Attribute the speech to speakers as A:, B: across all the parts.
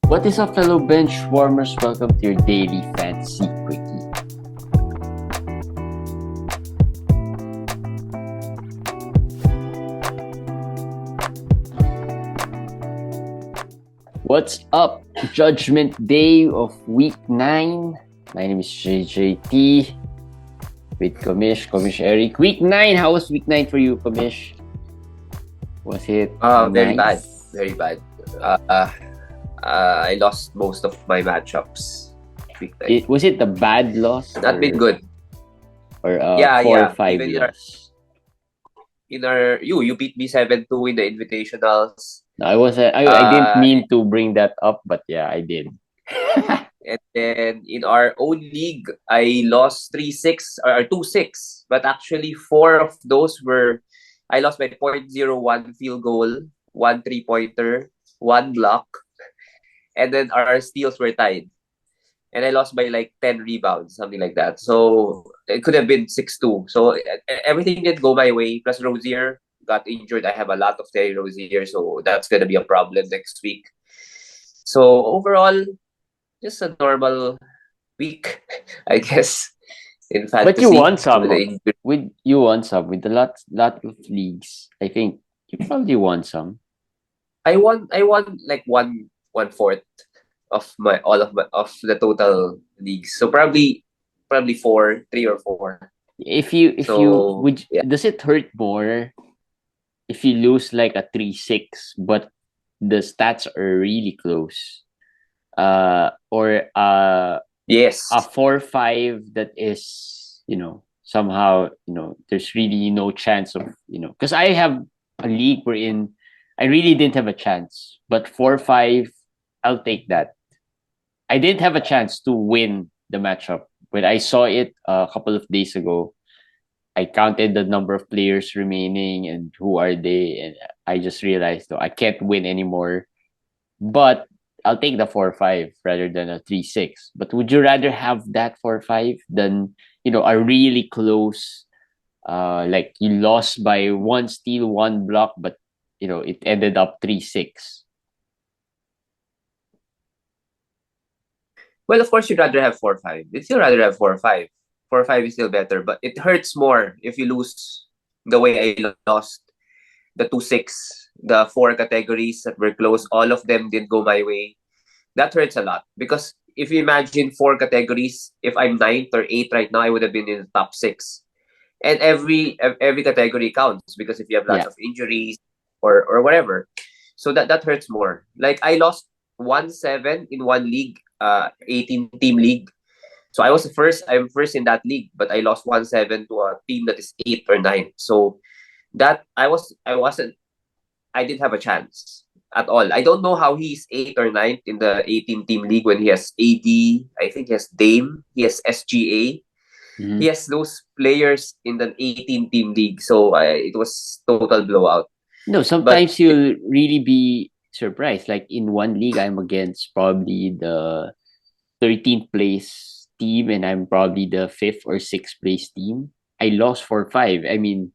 A: What is up, fellow bench warmers? Welcome to your daily fantasy quickie. What's up? Judgment Day of Week 9. My name is JJT with Komish Eric. Week 9, how was Week 9 for you, Komish? Was it
B: Very bad.
A: nice?
B: Very bad. I lost most of my matchups. Week 9.
A: Was it a bad loss?
B: Not been good.
A: Or
B: Yeah,
A: 4-5
B: Even
A: loss?
B: you beat me 7-2 in the invitationals.
A: No, I didn't mean to bring that up, but yeah, I did.
B: And then in our own league, I lost 3-6 or 2-6. But actually, 4 of those were I lost by 0.01 field goal, 1 3-pointer, 1 block, and then our steals were tied. And I lost by like 10 rebounds, something like that. So it could have been 6-2. So everything did go my way. Plus Rozier got injured. I have a lot of Terry Rozier, so that's gonna be a problem next week. So overall, just a normal week, I guess, in fantasy.
A: But you won some.
B: with the injury.
A: You won some with a lot of leagues. I think you probably won some.
B: I won like 1/4 of the total leagues. So probably 3 or 4.
A: If you
B: So,
A: would,
B: yeah.
A: does it hurt more if you lose like a 3-6, but the stats are really close? Or
B: Yes.
A: a 4-5 that is, somehow, there's really no chance of, because I have a league wherein I really didn't have a chance, but 4-5, I'll take that. I didn't have a chance to win the matchup. When I saw it a couple of days ago, I counted the number of players remaining and who are they, and I just realized, I can't win anymore. But I'll take the 4-5 rather than a 3-6. But would you rather have that 4-5 than, a really close, like you lost by 1 steal, 1 block, but it ended up 3-6?
B: Well, of course, you'd rather have 4-5. You'd still rather have 4-5. 4-5 is still better, but it hurts more if you lose the way I lost the 2-6. The 4 categories that were close, all of them didn't go my way. That hurts a lot because if you imagine 4 categories, if I'm 9th or 8th right now, I would have been in the top 6. And every category counts because if you have lots of injuries or whatever, so that hurts more. Like I lost 1-7 in one league, 18 team league. So I'm first in that league, but I lost 1-7 to a team that is 8 or 9. So that I didn't have a chance at all. I don't know how he's 8 or 9 in the 18 team league when he has AD, I think he has Dame, he has SGA.
A: Mm-hmm.
B: He has those players in the 18 team league. So it was total blowout.
A: No, sometimes you'll really be surprised. Like in one league, I'm against probably the 13th place team, and I'm probably the 5th or 6th place team. I lost 4-5. I mean,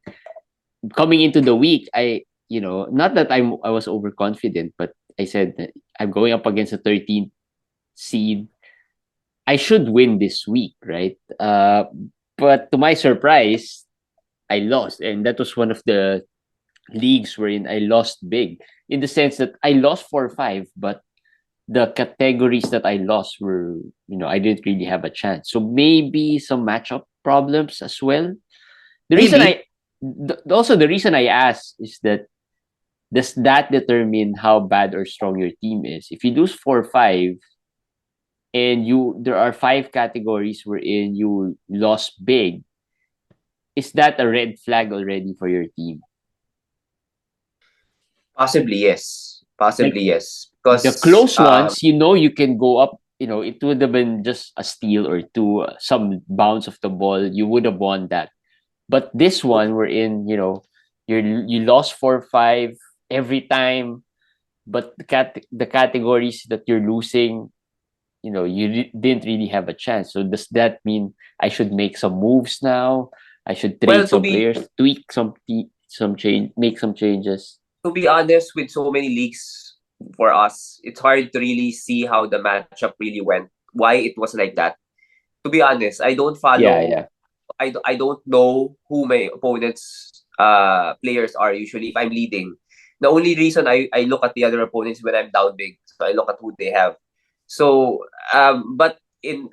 A: coming into the week, not that I was overconfident, but I said that I'm going up against a 13th seed. I should win this week, right? But to my surprise, I lost, and that was one of the leagues wherein I lost big, in the sense that I lost 4-5, but the categories that I lost were, I didn't really have a chance. So maybe some matchup problems as well. The reason I ask is that, does that determine how bad or strong your team is? If you lose 4-5 and there are 5 categories wherein you lost big, is that a red flag already for your team?
B: Possibly yes. Yes. Because
A: the close ones, you can go up. It would have been just a steal or two, some bounce of the ball. You would have won that. But this one, we're in. You lost 4-5 every time, but the categories that you're losing, you didn't really have a chance. So does that mean I should make some moves now? I should trade some players, tweak some change, make some changes.
B: To be honest, with so many leagues, for us, it's hard to really see how the matchup really went, why it was like that. To be honest, I don't
A: Yeah,
B: follow.
A: yeah.
B: I don't know who my opponents players are usually if I'm leading. The only reason I look at the other opponents when I'm down big, so I look at who they have. So but in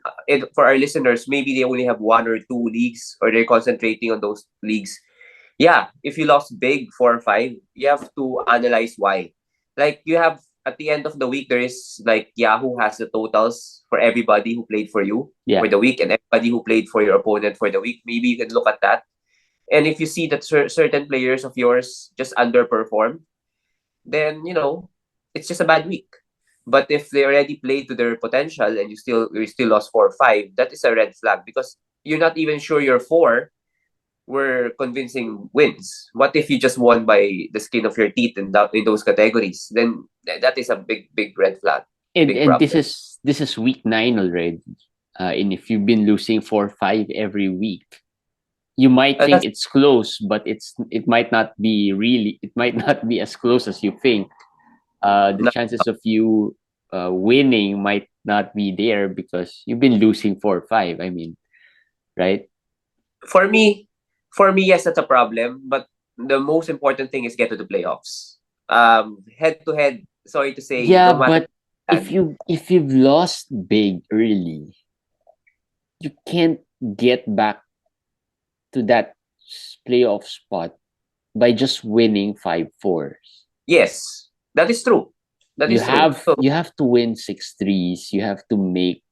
B: for our listeners, maybe they only have one or two leagues or they're concentrating on those leagues. Yeah, if you lost big 4-5, you have to analyze why. Like you have at the end of the week, there is like Yahoo has the totals for everybody who played for you for
A: Yeah.
B: the week and everybody who played for your opponent for the week. Maybe you can look at that. And if you see that certain players of yours just underperform, then it's just a bad week. But if they already played to their potential and you still lost 4-5, that is a red flag because you're not even sure your four were convincing wins. What if you just won by the skin of your teeth in those categories? Then that is a big red flag, big
A: And this
B: problem.
A: is week 9 already. And if you've been losing 4-5 every week, you might think
B: That's
A: it's close, but it might not be really. It might not be as close as you think. The
B: not,
A: chances of you winning might not be there because you've been losing 4-5. I mean, right?
B: for me. For me, yes, that's a problem. But the most important thing is get to the playoffs. Head to head. Sorry to say,
A: Yeah,
B: no matter
A: but if you've lost big early, you can't get back to that playoff spot by just winning 5-4s.
B: yes, that is true. That
A: You
B: is true.
A: have
B: So
A: you have to win 6 threes. You have to make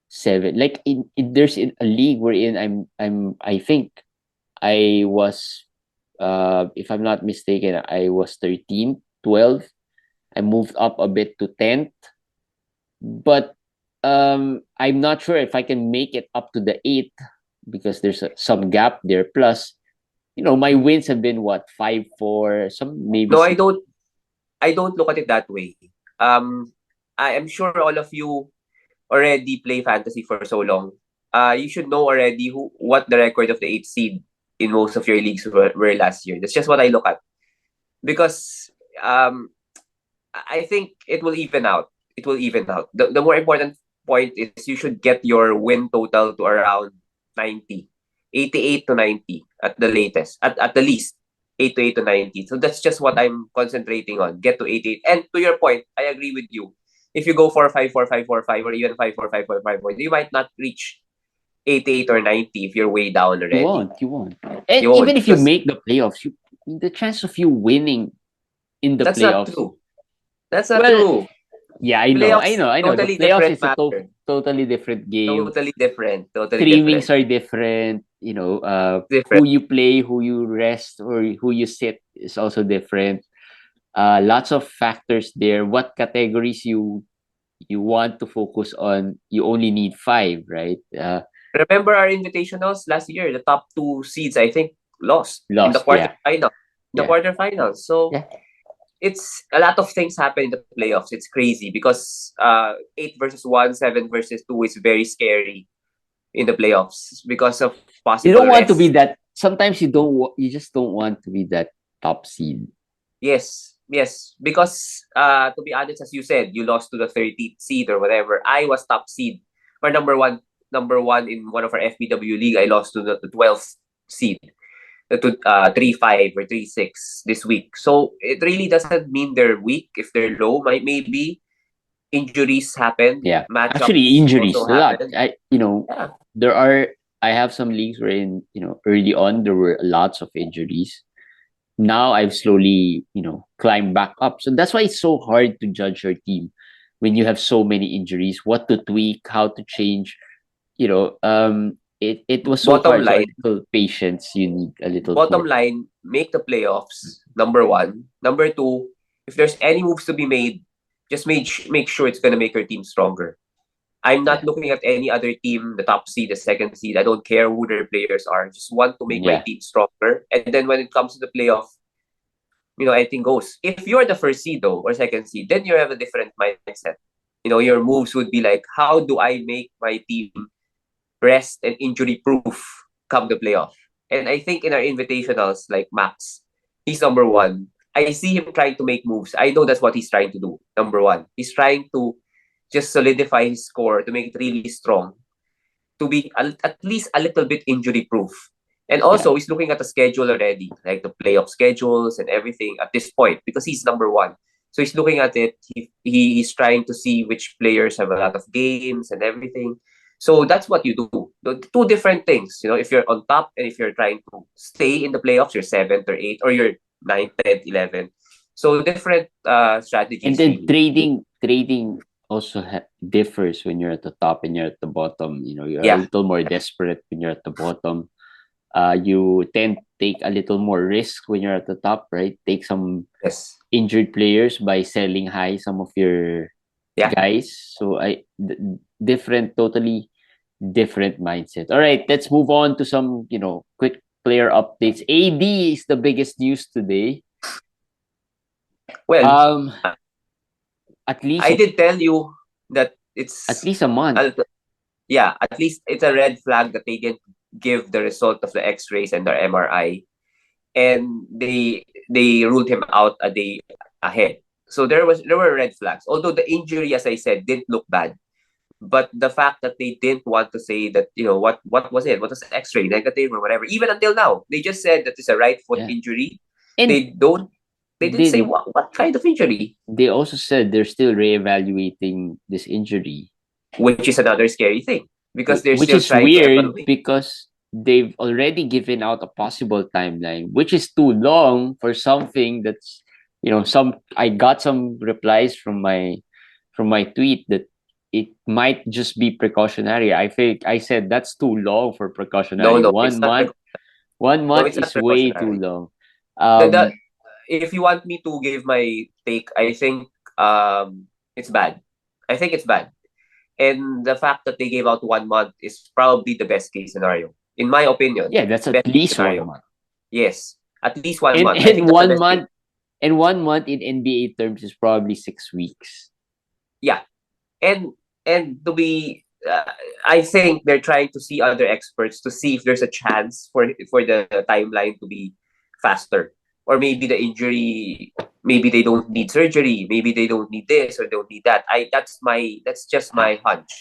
A: seven. Like there's a league wherein I think I was if I'm not mistaken, I was 13th, 12th. I moved up a bit to 10th, but I'm not sure if I can make it up to the 8th because there's some gap there. Plus, my wins have been what 5-4, some maybe
B: no,
A: 6.
B: I don't look at it that way. Um, I am sure all of you already play fantasy for so long. You should know already what the record of the eighth seed in most of your leagues were last year. That's just what I look at because um, I think it will even out. It will even out. The more important point is you should get your win total to around 90, 88 to 90 at the latest, at the least. 88 to 90. So that's just what I'm concentrating on. Get to 88. And to your point, I agree with you. If you go 4-5, 4-5, 4-5, or even 5-4-5, 4-5, you might not reach 88 or 90 if you're way down
A: You
B: already.
A: won't, you won't. And
B: You
A: even
B: won't
A: if you
B: because
A: make the playoffs, the chance of you winning in the
B: that's not
A: playoffs.
B: true. That's not
A: Well,
B: true.
A: yeah, I know, I
B: Playoffs,
A: know, I know. The
B: totally
A: playoffs
B: different
A: is a
B: matter.
A: totally different game.
B: Totally different. Totally
A: Streamings
B: different.
A: are different.
B: Different.
A: Who you play, who you rest, or who you sit is also different. Lots of factors there. What categories you want to focus on? You only need five, right?
B: Remember our invitationals last year? The top two seeds, I think, lost in the
A: Lost. Yeah,
B: quarterfinal. The
A: yeah,
B: quarterfinals. So
A: yeah.
B: it's a lot of things happen in the playoffs. It's crazy because 8 versus 1, 7 versus 2 is very scary in the playoffs because of
A: You
B: possible
A: don't want to be
B: rest.
A: that. Sometimes you don't. You just don't want to be that top seed.
B: Yes, yes. Because to be honest, as you said, you lost to the 13th seed or whatever. I was top seed or number one in one of our FBW league. I lost to the 12th seed, to 3-5 or 3-6 this week. So it really doesn't mean they're weak if they're low. Maybe injuries happen,
A: Yeah, actually,
B: matchups
A: injuries
B: also
A: a lot.
B: happen. Yeah.
A: There are. I have some leagues wherein early on there were lots of injuries. Now I've slowly climbed back up. So that's why it's so hard to judge your team when you have so many injuries. What to tweak, how to change. It was so
B: Bottom
A: hard. So a
B: line,
A: little patience you need, a little
B: bottom
A: more.
B: line, make the playoffs. Number one. Number two, if there's any moves to be made, just make sure it's gonna make your team stronger. I'm not
A: Yeah,
B: looking at any other team, the top seed, the second seed. I don't care who their players are. Just want to make my
A: yeah,
B: team stronger. And then when it comes to the playoff, anything goes. If you're the first seed though or second seed, then you have a different mindset. Your moves would be like, how do I make my team rest and injury proof come the playoff? And I think in our invitationals, like Max, he's number one. I see him trying to make moves. I know that's what he's trying to do. Number one, he's trying to just solidify his score to make it really strong, to be at least a little bit injury proof. And
A: Yeah.
B: also, he's looking at the schedule already, like the playoff schedules and everything at this point, because he's number one. So he's looking at it. He's trying to see which players have a lot of games and everything. So that's what you do. The two different things. If you're on top and if you're trying to stay in the playoffs, you're seventh or eighth, or you're ninth, 10th, 11th. So different
A: And
B: strategies,
A: then
B: really.
A: trading also differs when you're at the top and you're at the bottom. You're a
B: Yeah.
A: little more desperate when you're at the bottom. You tend to take a little more risk when you're at the top, right? Take some
B: Yes.
A: injured players by selling high some of your
B: Yeah.
A: guys. So different, totally different mindset. All right, let's move on to some quick player updates. AD is the biggest news today.
B: Well,
A: Um, at least
B: I did tell you that
A: at
B: it's
A: least a month.
B: yeah, at least it's a red flag that they didn't give the result of the X-rays and the MRI, and they ruled him out a day ahead. So there were red flags. Although the injury, as I said, didn't look bad, but the fact that they didn't want to say that, what was it? What was the X-ray negative or whatever? Even until now, they just said that it's a right foot
A: Yeah,
B: injury.
A: and
B: They don't. They didn't say
A: they
B: what kind of injury,
A: they also said they're still reevaluating this injury,
B: which is another scary thing because they're
A: which
B: still
A: is
B: trying to
A: weird
B: evaluate.
A: because they've already given out a possible timeline, which is too long for something that's some. I got some replies from my tweet that it might just be precautionary. I think I said that's too long for
B: No,
A: precautionary.
B: no,
A: One
B: it's not.
A: month, one
B: No,
A: month
B: it's not
A: is way too
B: precautionary.
A: long.
B: The
A: Um,
B: If you want me to give my take, I think it's bad. I think it's bad. And the fact that they gave out 1 month is probably the best case scenario. In my opinion,
A: yeah, that's at
B: best case
A: least one
B: scenario.
A: month.
B: Yes. At least one
A: And
B: month. I think
A: and
B: that's the
A: one
B: best case.
A: month and 1 month in NBA terms is probably 6 weeks.
B: Yeah. And to be I think they're trying to see other experts to see if there's a chance for the timeline to be faster, or maybe the injury, maybe they don't need surgery, maybe they don't need this or don't need that. That's just my hunch,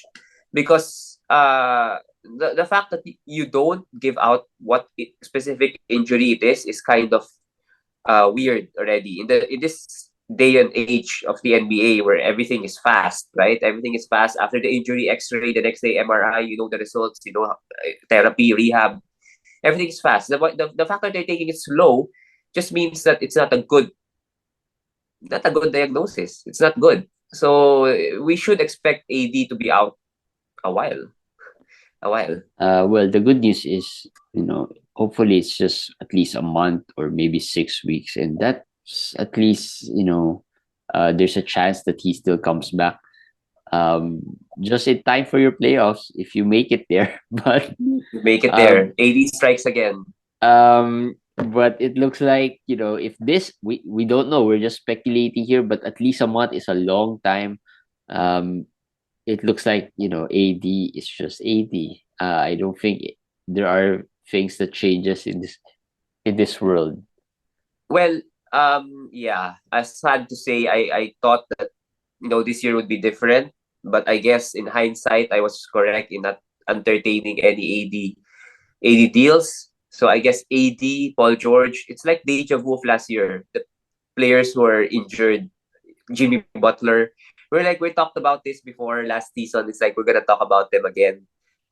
B: because the fact that you don't give out what specific injury it is kind of weird already in this day and age of the NBA, where everything is fast, right? Everything is fast. After the injury, X-ray, the next day MRI, you know the results, therapy, rehab, everything is fast. The fact that they're taking it slow just means that it's not a good diagnosis. It's not good. So we should expect AD to be out a while. A while.
A: Well, the good news is, hopefully it's just at least a month or maybe 6 weeks, and that's at least, there's a chance that he still comes back. Just in time for your playoffs if you make it there. But
B: Make it there.
A: um,
B: AD strikes again.
A: but it looks like if this we don't know, we're just speculating here, but at least a month is a long time. Um, it looks like AD is just AD. I don't think there are things that changes in this world.
B: Well, yeah. As sad to say, I thought that this year would be different, but I guess in hindsight, I was correct in not entertaining any AD deals. So I guess AD, Paul George, it's like deja vu of last year. The players who were injured, Jimmy Butler. We talked about this before last season. It's like we're gonna talk about them again.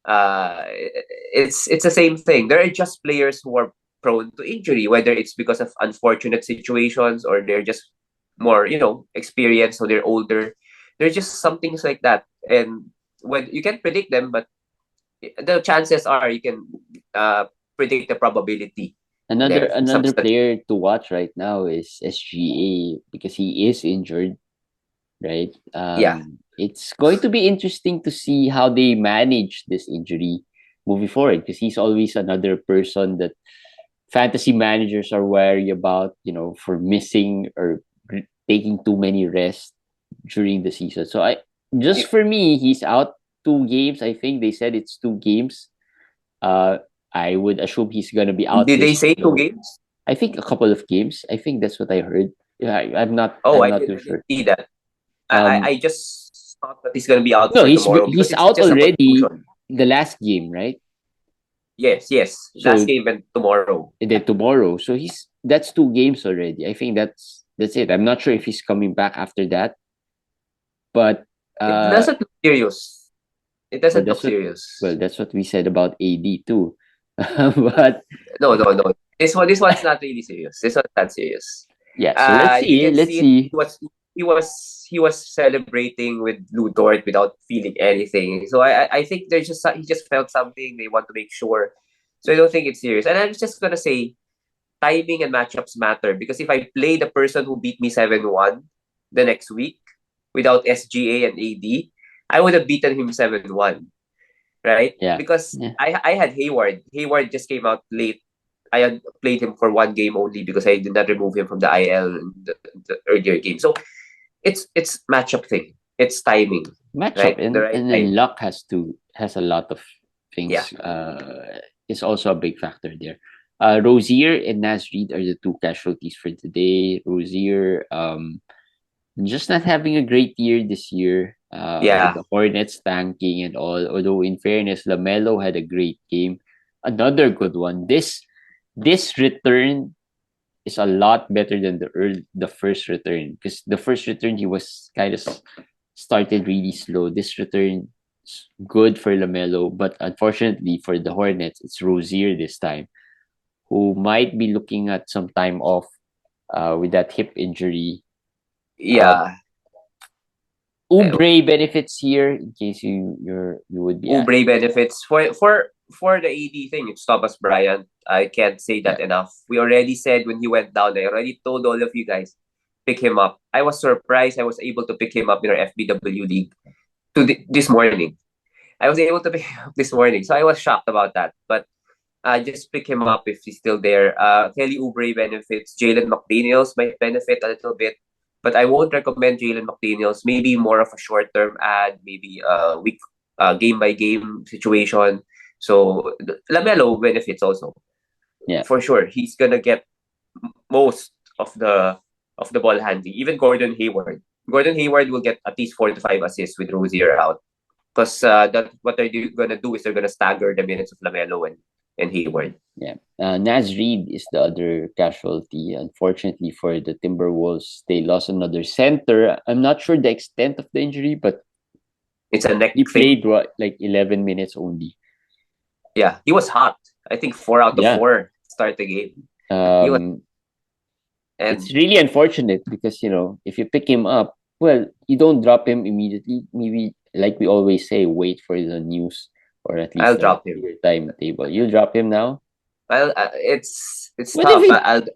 B: Uh, it's the same thing. There are just players who are prone to injury, whether it's because of unfortunate situations or they're just more, experienced, or they're older. There's just some things like that, and when you can predict them, but the chances are you can predict the probability
A: Another
B: there.
A: another player to watch right now is SGA because he is injured, right?
B: Yeah,
A: It's going to be interesting to see how they manage this injury moving forward because he's always another person that fantasy managers are wary about, for missing or taking too many rests during the season. So just for me, he's out 2 games. I think they said it's 2 games. Uh, I would assume he's gonna be out
B: did they
A: this.
B: say 2 games?
A: I think a couple of games. I think that's what I heard. Yeah, I'm not.
B: Oh,
A: I'm not too
B: I didn't
A: sure.
B: see that.
A: Um,
B: I just thought that he's gonna be out
A: no,
B: for tomorrow because
A: he's
B: it's
A: out
B: just a
A: already.
B: confusion.
A: The last game, right?
B: Yes, yes. Last
A: So
B: game and tomorrow.
A: and then tomorrow. So that's 2 games already. I think that's it. I'm not sure if he's coming back after that, but
B: It
A: uh,
B: doesn't look serious. It
A: well,
B: doesn't look serious.
A: that's what we said about AD too. But
B: No, no, no. This one's not really serious. This one's not serious.
A: yeah, so let's
B: You
A: see.
B: can
A: Let's
B: see it.
A: see.
B: He was celebrating with Lou Dort without feeling anything. So I think there's just he just felt something. They want to make sure. So I don't think it's serious. And I'm just gonna say timing and matchups matter because if I play the person who beat me 7-1 the next week without SGA and AD, I would have beaten him 7-1, right?
A: Yeah,
B: Because
A: yeah,
B: I had Hayward. Hayward just came out late. I had played him for one game only because I did not remove him from the IL in the earlier game. So it's matchup thing. It's timing,
A: matchup
B: right? The right
A: and then
B: time.
A: luck has a lot of
B: Yeah.
A: things. Is also a big factor there. Rozier and Nas Reed are the two casualties for today. Rozier, just not having a great year this year. With
B: Yeah.
A: the Hornets tanking and all. Although in fairness, Lamelo had a great game. Another good one. This return is a lot better than the first return, because the first return he was kind of started really slow. This return is good for Lamelo, but unfortunately for the Hornets, it's Rozier this time, who might be looking at some time off with that hip injury. Um,
B: Yeah. Uh,
A: Oubre benefits here in case you would be
B: Oubre
A: asking.
B: benefits for the AD thing. It's Thomas Bryant. I can't say
A: Yeah,
B: that enough. We already said when he went down. I already told all of you guys pick him up. I was surprised I was able to pick him up in our FBW league this morning. I was able to pick him up this morning, so I was shocked about that. But just pick him up if he's still there. Kelly Oubre benefits. Jalen McDaniels might benefit a little bit, but I won't recommend Jalen McDaniels. Maybe more of a short term ad, maybe a week, game by game situation. So Lamelo benefits also
A: yeah,
B: for sure. He's gonna get most of the ball handling. Even Gordon Hayward. Gordon Hayward will get at least 4 to 5 assists with Rozier out. Because that what they're gonna do is they're gonna stagger the minutes of Lamelo and Hayward.
A: yeah. Nas Reed is the other casualty. Unfortunately for the Timberwolves, they lost another center. I'm not sure the extent of the injury, but
B: It's a neck
A: he
B: thing.
A: played what, like 11 minutes only.
B: Yeah, he was hot. I think 4 out of
A: Yeah.
B: 4 start the game. He was,
A: Um, it's
B: and
A: really unfortunate because if you pick him up, well, you don't drop him immediately. Maybe, like we always say, wait for the news, or at
B: I'll
A: least the
B: drop him.
A: clear timetable. You'll drop him now.
B: It's
A: What if
B: tough.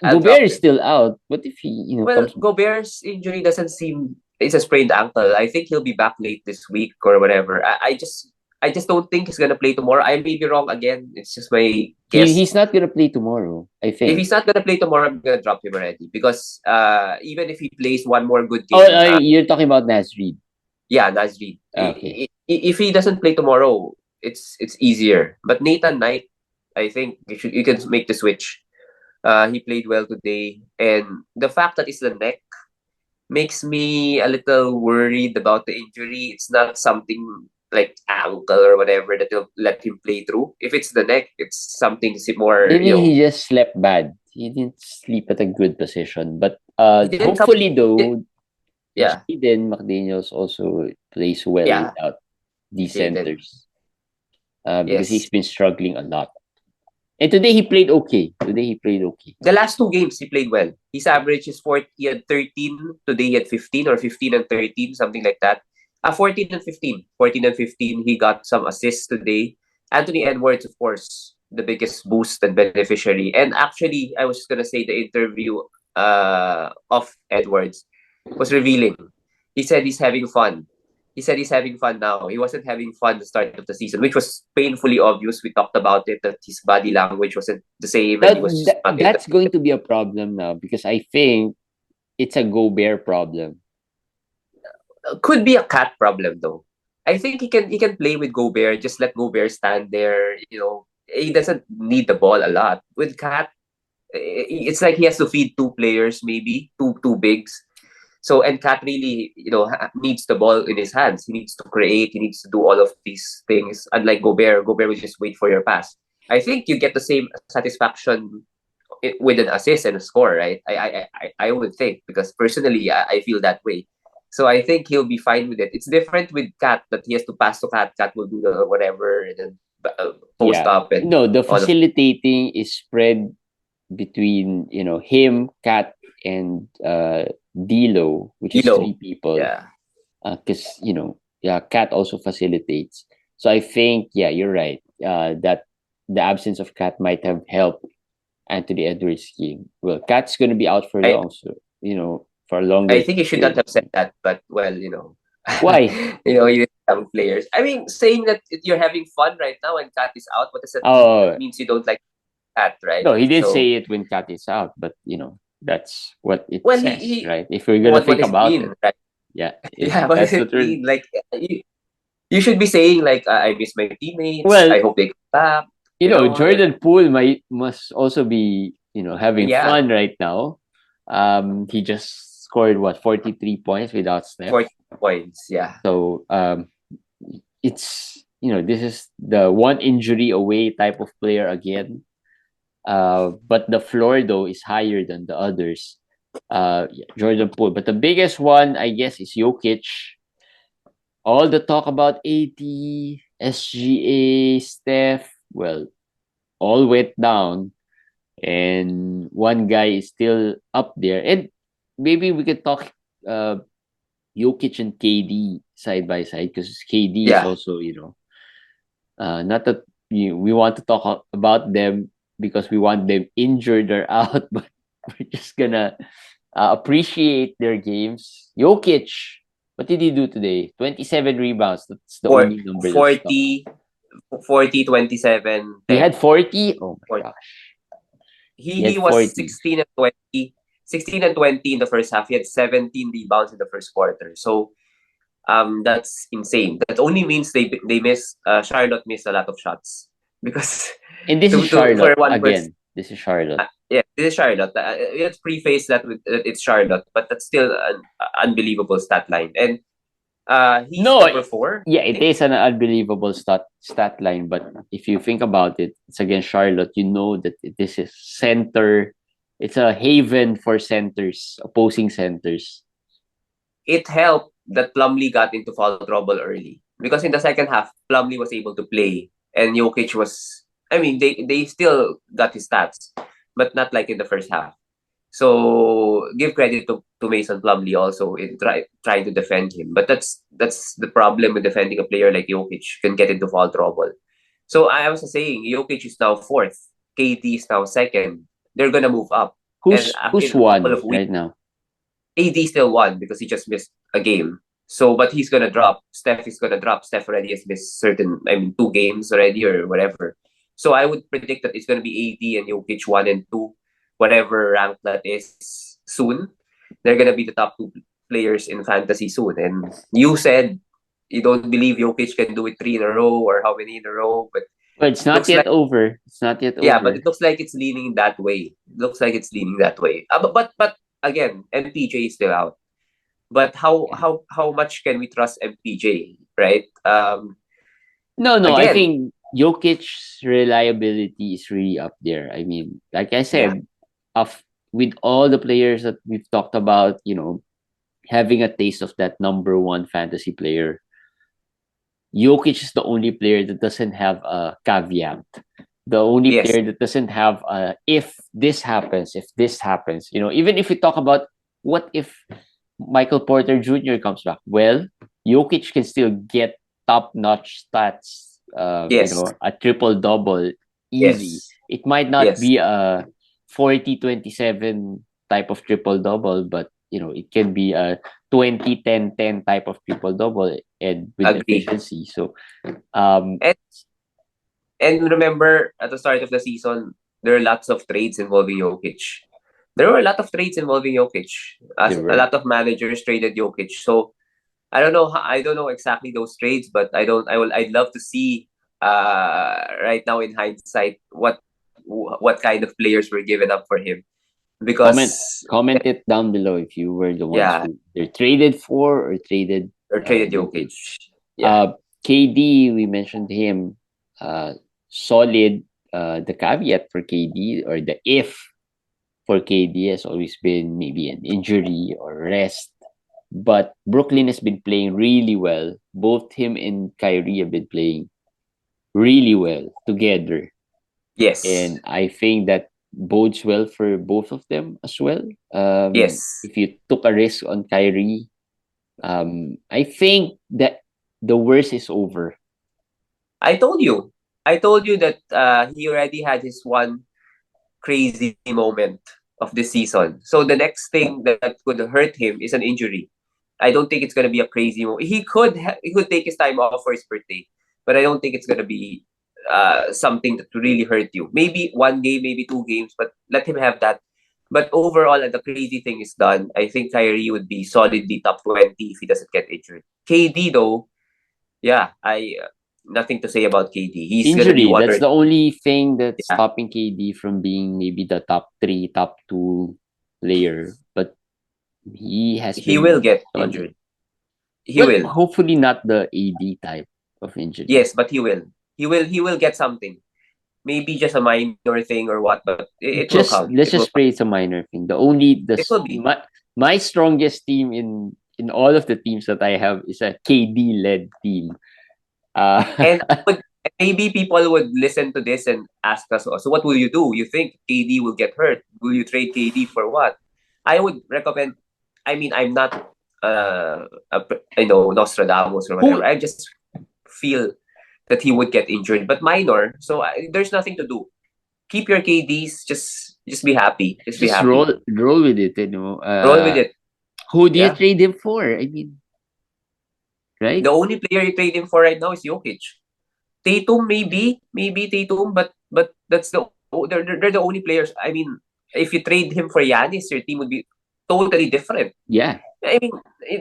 B: I'll
A: Gobert
B: drop
A: is
B: him.
A: still out? What if he
B: Well,
A: comes?
B: Gobert's injury doesn't seem it's a sprained ankle. I think he'll be back late this week or whatever. I just don't think he's gonna play tomorrow. I may be wrong again. It's just my guess.
A: He's not gonna play tomorrow, I
B: If
A: think.
B: he's not gonna play tomorrow, I'm gonna drop him already because even if he plays one more good
A: Oh,
B: game,
A: you're talking about Nas Reed.
B: yeah, Nasri.
A: Okay.
B: If he doesn't play tomorrow, it's easier. But Nathan Knight, I think you can make the switch. He played well today, and the fact that it's the neck makes me a little worried about the injury. It's not something like ankle or whatever that will let him play through. If it's the neck, it's something more.
A: Maybe he just slept bad. He didn't sleep at a good position. But
B: He didn't come.
A: hopefully
B: He,
A: though,
B: yeah,
A: Jaden McDaniels also plays well
B: yeah,
A: without these
B: Jaden.
A: centers. Because he's
B: Yes.
A: been struggling a lot. And today he played okay. Today he played okay.
B: The last 2 games he played well. His average is 40. He had 13. Today he had 15 or 15 and 13, something like that. 14 and 15. 14 and 15. He got some assists today. Anthony Edwards, of course, the biggest boost and beneficiary. And actually, I was just gonna say the interview of Edwards was revealing. He said he's having fun. He said he's having fun now. He wasn't having fun the start of the season, which was painfully obvious. We talked about it, that his body language wasn't the same and he was just not in the.
A: That's going to be a problem now, because I think it's a Gobert problem.
B: Could be a cat problem though. I think he can play with Gobert. Just let Gobert stand there. He doesn't need the ball a lot. With Cat, it's like he has to feed two players, maybe two bigs. So, and Cat really, needs the ball in his hands. He needs to create. He needs to do all of these things. Unlike Gobert will just wait for your pass. I think you get the same satisfaction with an assist and a score, right? I would think, because personally, I feel that way. So I think he'll be fine with it. It's different with Cat, that he has to pass to Cat. Cat will do the whatever, and then post
A: Yeah.
B: up and
A: No, the
B: all of.
A: facilitating is spread between, him, Kat, and Dilo, which is
B: Kilo.
A: three people.
B: Yeah.
A: Because, yeah, Kat also facilitates. So I think, yeah, you're right. That the absence of Kat might have helped Anthony Edwards' game. Well, Kat's going to be out for
B: I
A: long, so, for a longer
B: I think you should not
A: period
B: have
A: of
B: said
A: time.
B: that, but well,
A: Why?
B: you young players. I mean, saying that you're having fun right now and Cat is out, what does that mean? That
A: Oh,
B: means you don't like Cat, right?
A: no, he didn't
B: So,
A: say it when Kat is out, but, that's what it
B: well,
A: says,
B: he
A: right? If we're going to
B: what
A: think
B: does it
A: about it.
B: mean, right?
A: Yeah,
B: Yeah, what does
A: that's
B: it
A: what we're.
B: mean? Like, you should be saying like, I miss my teammates.
A: Well,
B: I hope they come back.
A: Jordan Poole must also be, having
B: Yeah,
A: fun right now. He just scored what 43 points without Steph.
B: 40 points. Yeah,
A: So it's this is the one injury away type of player again. But the floor though is higher than the others. Yeah, Jordan Poole, but the biggest one I guess is Jokic. All the talk about AT, SGA, Steph, well, all went down, and one guy is still up there. And maybe we could talk uh Jokic and KD side by side, because KD is
B: yeah.
A: also, not that we want to talk about them because we want them injured or out, but we're just gonna appreciate their games. Jokic, what did he do today? 27 rebounds. That's the
B: For
A: only number that stuck.
B: 40, 40, 27,
A: He had
B: 10.
A: 40? Oh my gosh. He
B: He
A: had
B: was
A: 40.
B: 16 and 20 in the first half. He had 17 rebounds in the first quarter. So that's insane. That only means they missed Charlotte missed a lot of shots, because
A: And this is
B: to for
A: Charlotte
B: one person.
A: again. This is Charlotte.
B: Yeah, this is Charlotte. Let's preface that with it's Charlotte, but that's still an unbelievable stat line. And he's
A: No,
B: number 4,
A: yeah,
B: I
A: it
B: think.
A: is an unbelievable stat line, but if you think about it, it's against Charlotte. You know that this is center. It's a haven for centers, opposing centers.
B: It helped that Plumlee got into foul trouble early, because in the second half, Plumlee was able to play, and Jokic was. I mean, they still got his stats, but not like in the first half. So give credit to Mason Plumlee also in trying to defend him. But that's the problem with defending a player like Jokic, can get into foul trouble. So I was saying, Jokic is now fourth, KD is now second. They're gonna move up, and
A: Who's
B: in a couple
A: one
B: of weeks,
A: right now?
B: AD still won because he just missed a game. So, but he's gonna drop. Steph is gonna drop. Steph already has missed two games already or whatever. So I would predict that it's gonna be AD and Jokic 1 and 2, whatever rank that is soon. They're gonna be the top two players in fantasy soon. And you said you don't believe Jokic can do it 3 in a row or how many in a row, but
A: But it's
B: it
A: not
B: looks
A: yet
B: like.
A: over. It's not yet
B: Yeah, but
A: over.
B: it looks like it's leaning that way. It looks like it's leaning that way. But again, MPJ is still out. But
A: Yeah.
B: how much can we trust MPJ, right?
A: No. I
B: Again,
A: think Jokic's reliability is really up there. I mean, like I
B: yeah,
A: said, of with all the players that we've talked about, having a taste of that number one fantasy player, Jokic is the only player that doesn't have a caveat. The only
B: yes,
A: player that doesn't have a if this happens, if this happens. Even if we talk about what if Michael Porter Jr. comes back, well, Jokic can still get top notch stats.
B: yes,
A: A triple double easy.
B: yes,
A: It might not
B: yes.
A: be a 40-27 type of triple double, but it can be a 20-10-10 type of triple double and with
B: Agree.
A: efficiency. So um
B: And and remember at the start of the season, there are lots of trades involving Jokic. There were a lot of trades involving Jokic. As
A: there
B: a
A: were.
B: lot of managers traded Jokic. So I don't know exactly those trades, but I'd love to see right now in hindsight what kind of players were given up for him. Because
A: Comment it down below if you were the ones
B: yeah,
A: who they're traded for or traded
B: or traded
A: Jokic.
B: Jokic. Yeah.
A: KD, we mentioned him. Solid. The caveat for KD or the if for KD has always been maybe an injury or rest. But Brooklyn has been playing really well. Both him and Kyrie have been playing really well together.
B: Yes.
A: And I think that bodes well for both of them as well.
B: Yes.
A: If you took a risk on Kyrie, I think that the worst is over.
B: I told you. I told you that he already had his one crazy moment of this season. So the next thing that could hurt him is an injury. I don't think it's gonna be a crazy moment. He could take his time off for his birthday, but I don't think it's gonna be something that really hurt you. Maybe one game, maybe 2 games, but let him have that. But overall, the crazy thing is done. I think Kyrie would be solidly top 20 if he doesn't get injured. KD though, yeah, I nothing to say about KD. He's gonna be
A: Injury,
B: one
A: that's
B: or
A: the only thing that's
B: yeah.
A: stopping KD from being maybe the top three, top two player. But he has
B: He will
A: been
B: get
A: solid.
B: injured. He
A: Well,
B: will.
A: hopefully not the AD type of injury.
B: Yes, but he will. He will get something. Maybe just a minor thing or what, but it will
A: Just
B: come.
A: let's
B: It will
A: just
B: come.
A: pray it's a minor thing. The only
B: It will be.
A: my strongest team in all of the teams that I have is a KD led team. Uh
B: And maybe people would listen to this and ask us, "Oh, so what will you do? You think KD will get hurt? Will you trade KD for what?" I would recommend. I mean, I'm not, Nostradamus or whatever.
A: who
B: I just feel that he would get injured, but minor. So there's nothing to do. Keep your KDs. Just be happy. Just be
A: just
B: happy.
A: roll with it,
B: Roll with it.
A: who do you
B: Yeah.
A: trade him for? I mean,
B: The
A: right?
B: only player you trade him for right now is Jokic. Tatum, maybe Tatum, but that's they're the only players. I mean, if you trade him for Giannis, your team would be totally different.
A: Yeah.
B: I mean,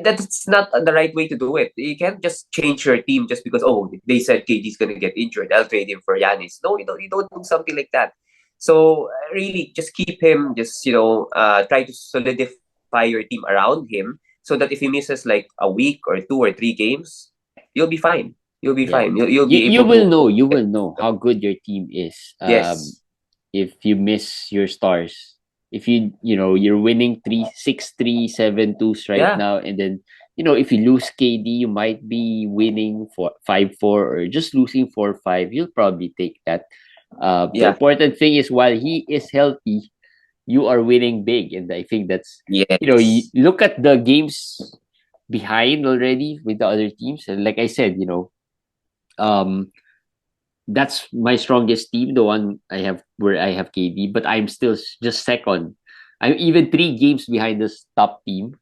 B: that's not the right way to do it. You can't just change your team just because they said KD's gonna get injured. I'll trade him for Giannis. No, you don't do something like that. So really, just keep him. Just try to solidify your team around him so that if he misses like a week or 2 or 3 games, you'll be fine. You'll be
A: Yeah.
B: fine. You'll be
A: You
B: able
A: will
B: to.
A: know, how good your team is.
B: Yes.
A: If you miss your stars. If you're winning 3-6-3-7-2s right
B: Yeah.
A: now, and then if you lose KD, you might be winning for 5-4 or just losing 4-5. You'll probably take that. The
B: Yeah.
A: important thing is while he is healthy, you are winning big, and I think that's you
B: Yes.
A: look at the games behind already with the other teams, and like I said, um that's my strongest team, the one I have where I have KD, but I'm still just second. I'm even 3 games behind this top team.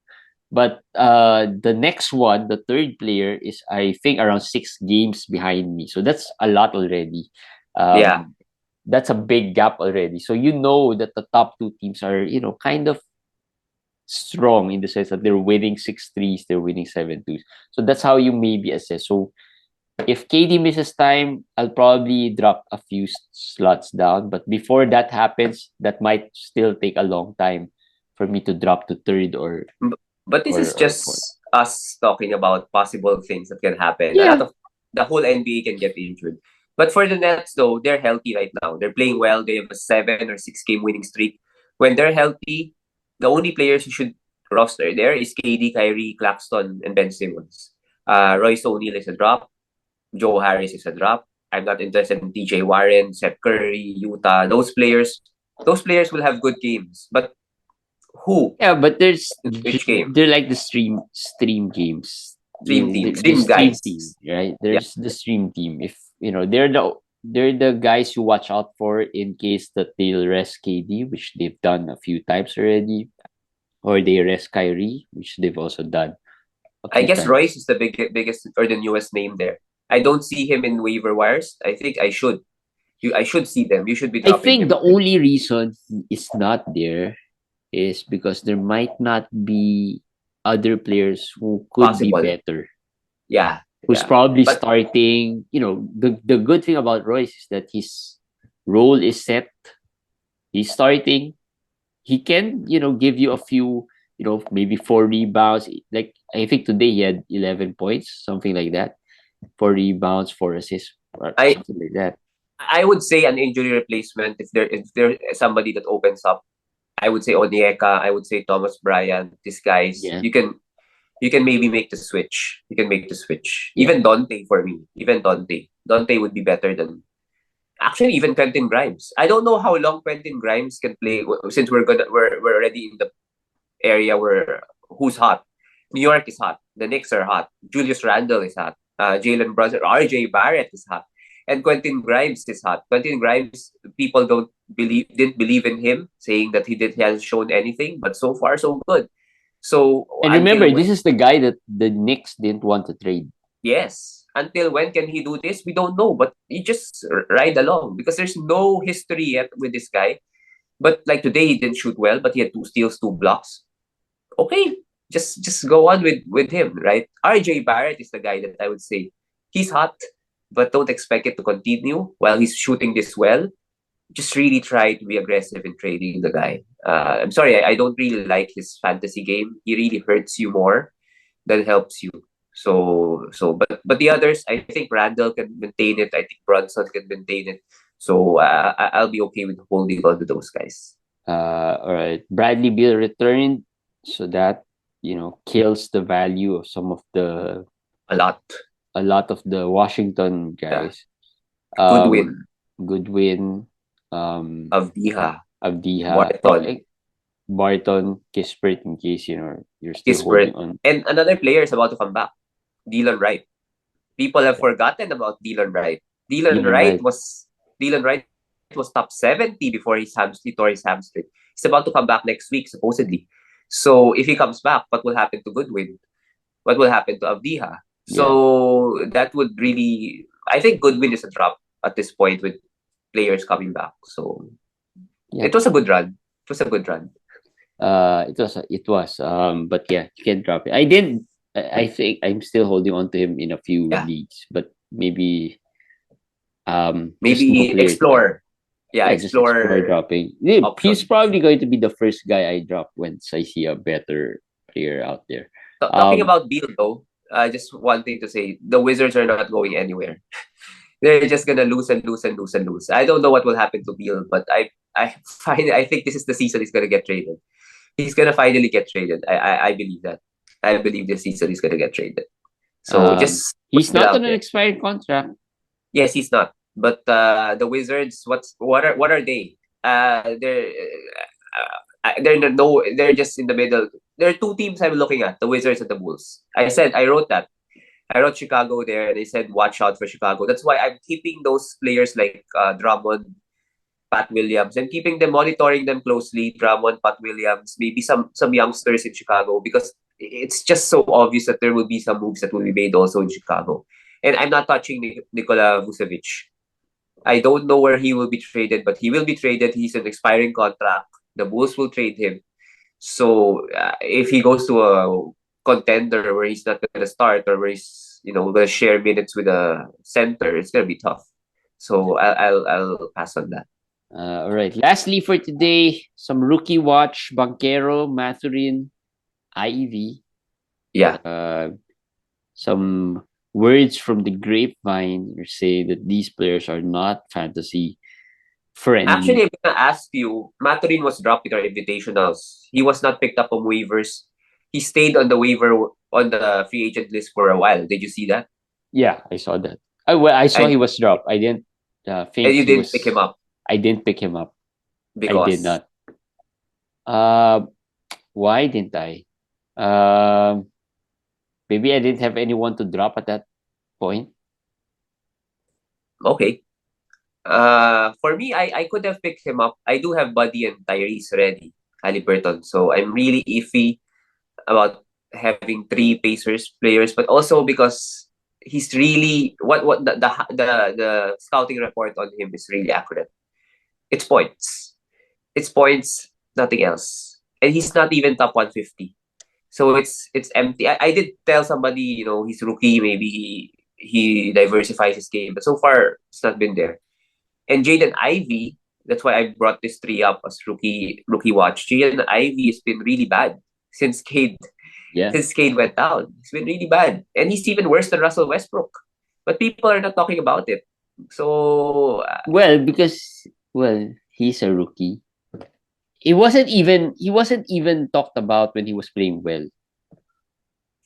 A: But the next one, the third player, is I think around 6 games behind me. So that's a lot already.
B: Yeah.
A: Um, that's a big gap already. So you know that the top two teams are, kind of strong in the sense that they're winning 6-3s, they're winning 7-2s. So that's how you maybe assess. So if KD misses time, I'll probably drop a few slots down. But before that happens, that might still take a long time for me to drop to third or
B: But this
A: or,
B: is
A: or fourth.
B: just us talking about possible things that can happen. A lot
A: Yeah,
B: of the whole NBA can get injured. But for the Nets, though, they're healthy right now. They're playing well. They have a 7 or 6 game winning streak. When they're healthy, the only players you should roster there is KD, Kyrie, Claxton, and Ben Simmons. Royce O'Neal is a drop. Joe Harris is a drop. I'm not interested in TJ Warren, Seth Curry, Utah. Those players will have good games. But who?
A: yeah, but
B: Which game?
A: they're like the stream games.
B: Dream team.
A: The
B: Dream
A: stream
B: guys.
A: team, right?
B: Yeah.
A: There's the stream team. If they're the guys you watch out for in case that they'll rest KD, which they've done a few times already, or they rest Kyrie, which they've also done a
B: I
A: few
B: guess
A: times.
B: Royce is the biggest or the newest name there. I don't see him in waiver wires. I think I should. I should see them. You should be
A: I
B: dropping
A: think
B: him
A: the
B: already.
A: only reason he is not there is because there might not be other players who could be
B: Possible.
A: better.
B: Yeah.
A: Who's
B: Yeah.
A: probably
B: But
A: starting. The good thing about Royce is that his role is set. He's starting. He can, give you a few, maybe 4 rebounds. Like I think today he had 11 points, something like that. 4 rebounds, 4 assists, or
B: I
A: something like that.
B: I would say an injury replacement if there somebody that opens up. I would say Onyeka. I would say Thomas Bryant. These guys,
A: Yeah,
B: you can maybe make the switch. You can make the switch.
A: yeah.
B: Even Dante for me. Even Dante. Dante would be better than actually even Quentin Grimes. I don't know how long Quentin Grimes can play since we're already in the area where who's hot. New York is hot. The Knicks are hot. Julius Randle is hot. Jalen Brunson, RJ Barrett is hot. And Quentin Grimes is hot. Quentin Grimes, people didn't believe in him, saying that he hasn't shown anything, but so far so good. So
A: And remember, this is the guy that the Knicks didn't want to trade.
B: yes, until when can he do this? We don't know, but he just ride along because there's no history yet with this guy. But like today, he didn't shoot well, but he had 2 steals, 2 blocks. Okay, just go on with him, right? RJ Barrett is the guy that I would say he's hot, but don't expect it to continue while he's shooting this well. Just really try to be aggressive in trading the guy. I'm sorry, I don't really like his fantasy game. He really hurts you more than helps you. But the others, I think Randall can maintain it. I think Brunson can maintain it. So I'll be okay with holding on to those guys.
A: All right. Bradley Beal returned, so that kills the value of some of
B: A lot.
A: a lot of the Washington
B: Yeah.
A: guys.
B: Good
A: Um,
B: win.
A: Goodwin,
B: Of Diha,
A: Avdiha,
B: Barton,
A: Barton, Kispert, in case you're still holding
B: Kispert,
A: on.
B: and another player is about to come back. Dylan Wright. People have forgotten about Dylan Wright. Dylan
A: Dylan
B: Wright
A: Wright.
B: was Dylan Wright was top 70 before he tore his hamstring. He's about to come back next week, supposedly. So if he comes back, what will happen to Goodwin? What will happen to Avdiha?
A: Yeah,
B: So that would really, I think Goodwin is a drop at this point with players coming back. So
A: yeah.
B: it was a good run. It was a good run.
A: It was. But yeah, you can drop it. I did. I think I'm still holding on to him in a few
B: Yeah.
A: leagues, but maybe just no
B: Maybe
A: players left.
B: explore. Yeah,
A: Yeah, just explore
B: explore
A: dropping. Yeah, he's
B: options.
A: probably going to be the first guy I drop once I see a better player out there.
B: Talking
A: Um,
B: about Beal though, just one thing to say: the Wizards are not going anywhere. They're just gonna lose and lose and lose and lose. I don't know what will happen to Beal, but I think this is the season he's gonna get traded. He's gonna finally get traded. I believe that. I believe this season he's gonna get traded. So just put
A: he's
B: it
A: not
B: out
A: on an
B: there.
A: expired contract.
B: Yes, he's not. But the Wizards, what are they? They're just in the middle. There are two teams I'm looking at: the Wizards and the Bulls. I wrote that. I wrote Chicago there, and they said watch out for Chicago. That's why I'm keeping those players like Drummond, Pat Williams, and keeping them monitoring them closely. Drummond, Pat Williams, maybe some youngsters in Chicago because it's just so obvious that there will be some moves that will be made also in Chicago. And I'm not touching Nikola Vucevic. I don't know where he will be traded, but he will be traded. He's an expiring contract. The Bulls will trade him. So if he goes to a contender where he's not going to start or where he's going to share minutes with a center, it's going to be tough. So I'll pass on that.
A: All right. Lastly for today, some rookie watch: Banchero, Mathurin, Ivy.
B: Yeah.
A: Some words from the grapevine say that these players are not fantasy friendly.
B: Actually, I'm gonna ask you. Maturin was dropped with our invitationals. He was not picked up on waivers. He stayed on the waiver on the free agent list for a while. Did you see that?
A: Yeah, I saw that. I saw he
B: And
A: was dropped. I didn't
B: and
A: think
B: you
A: he
B: didn't pick him
A: was.
B: up
A: I didn't pick him up. I did
B: because
A: not. Uh, why didn't I? Um, maybe I didn't have anyone to drop at that point.
B: okay. For me, I could have picked him up. I do have Buddy and Tyrese ready, Halliburton. So I'm really iffy about having three Pacers players, but also because he's really what the scouting report on him is really accurate. It's points. It's points, nothing else. And he's not even top 150. So it's empty. I did tell somebody, he's rookie, maybe he diversifies his game, but so far it's not been there. And Jaden Ivey, That's why I brought this three up as rookie watch. Jaden Ivey has been really bad since Cade
A: Yeah.
B: went down. He's been really bad, and he's even worse than Russell Westbrook. But people are not talking about it. So
A: Well, because he's a rookie. He wasn't even talked about when he was playing well.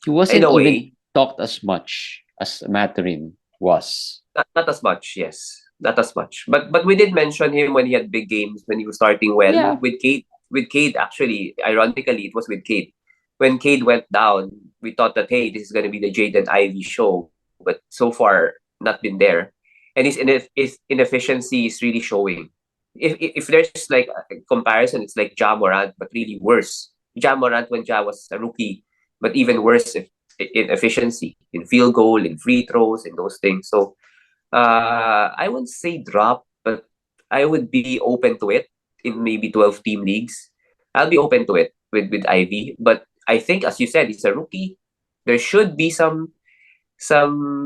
A: He
B: in
A: wasn't
B: a
A: even
B: way,
A: talked as much as Mathurin was.
B: not as much. Yes, not as much. But we did mention him when he had big games when he was starting well
A: Yeah.
B: with Cade. With Cade, actually, ironically, it was with Cade. When Cade went down, we thought that hey, this is going to be the Jaden Ivey show, but so far not been there, and his inefficiency is really showing. If there's like a comparison, it's like Ja Morant, but really worse. Ja Morant when Ja was a rookie, but even worse in efficiency, in field goal, in free throws, in those things. So I wouldn't say drop, but I would be open to it in maybe 12 team leagues. I'll be open to it with Ivy, but I think as you said, he's a rookie. There should be some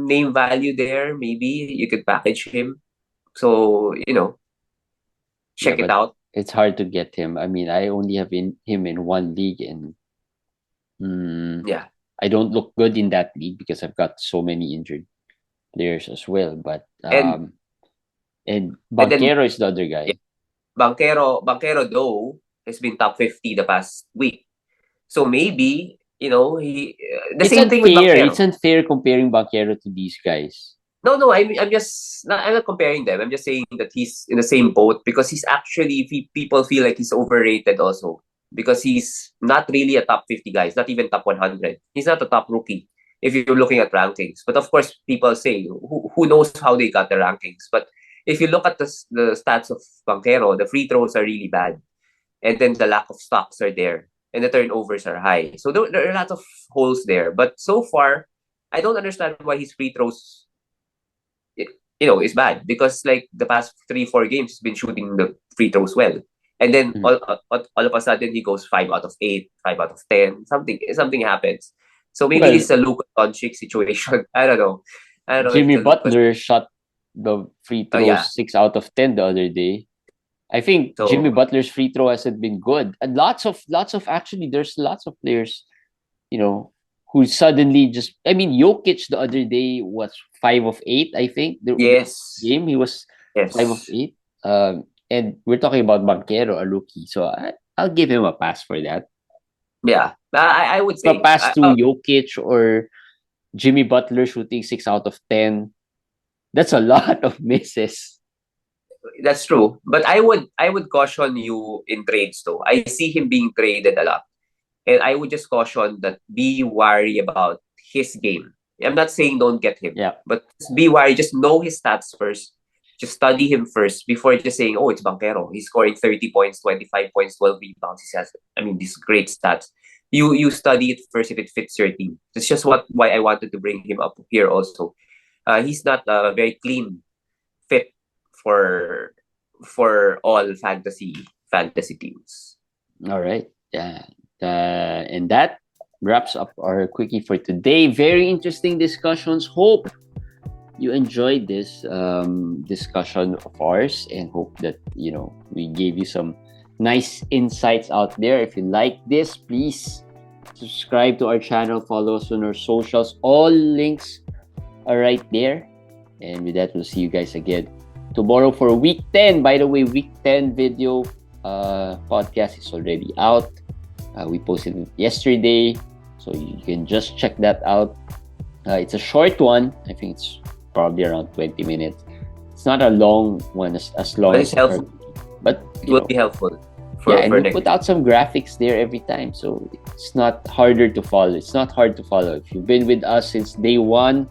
B: name value there. Maybe you could package him. So
A: Yeah,
B: check it
A: but
B: out.
A: it's hard to get him. I mean, I only have him in one league, and
B: Yeah,
A: I don't look good in that league because I've got so many injured players as well. But
B: and
A: and
B: and then
A: Banchero is the other
B: yeah,
A: guy.
B: Banchero though has been top 50 the past week. So maybe he the
A: It's
B: same thing with
A: unfair.
B: Banchero.
A: It's unfair comparing Banchero to these guys.
B: No, I'm not comparing them. I'm just saying that he's in the same boat because he's actually people feel like he's overrated also because he's not really a top 50 guy. He's not even top 100. He's not a top rookie if you're looking at rankings. But of course, people say who knows how they got the rankings. But if you look at the stats of Banquero, the free throws are really bad, and then the lack of stocks are there, and the turnovers are high. So there are a lot of holes there. But so far, I don't understand why his free throws is bad because like the past 3-4 games he's been shooting the free throws well, and then
A: Mm.
B: all of a sudden he goes 5 out of 8, 5 out of 10. Something happens. So maybe
A: Well,
B: this is a Luka Doncic situation. I don't know. I don't know if
A: Jimmy
B: it's a Luka.
A: Butler shot the free
B: Yeah.
A: throws 6 out of 10 the other day. I think
B: So
A: Jimmy Butler's free throw hasn't been good. And lots of actually there's lots of players, you know, who suddenly just I mean Jokic the other day was 5 of 8, I think. The
B: yes,
A: game he was 5 of 8. And we're talking about Banquero, a rookie. So I'll give him a pass for that.
B: yeah. I would
A: A
B: say
A: pass to Jokic or Jimmy Butler shooting 6 out of 10. That's a lot of misses.
B: that's true. But I would caution you in trades though. I see him being traded a lot. And I would just caution that be wary about his game. I'm not saying don't get him,
A: Yeah.
B: but just be wary. Just know his stats first. Just study him first before just saying, oh, it's Banquero. He's scoring 30 points, 25 points, 12 rebounds. He has, these great stats. You study it first if it fits your team. That's just why I wanted to bring him up here also. He's not a very clean fit for all fantasy teams.
A: All right. Yeah. And that wraps up our quickie for today. Very interesting discussions. Hope you enjoyed this discussion of ours, and hope that we gave you some nice insights out there. If you like this, please subscribe to our channel, follow us on our socials. All links are right there. And with that, we'll see you guys again tomorrow for week 10. By the way, week 10 video podcast is already out. We posted it yesterday, so you can just check that out. It's a short one. I think it's probably around 20 minutes. It's not a long one as long
B: But it's
A: as
B: helpful.
A: but
B: It will be helpful.
A: and we put out some graphics there every time, so it's not harder to follow. It's not hard to follow. If you've been with us since day one,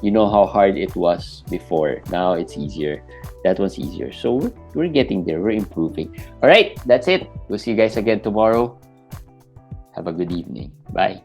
A: you know how hard it was before. Now it's easier. That one's easier. So we're getting there. We're improving. All right, that's it. We'll see you guys again tomorrow. Have a good evening. Bye.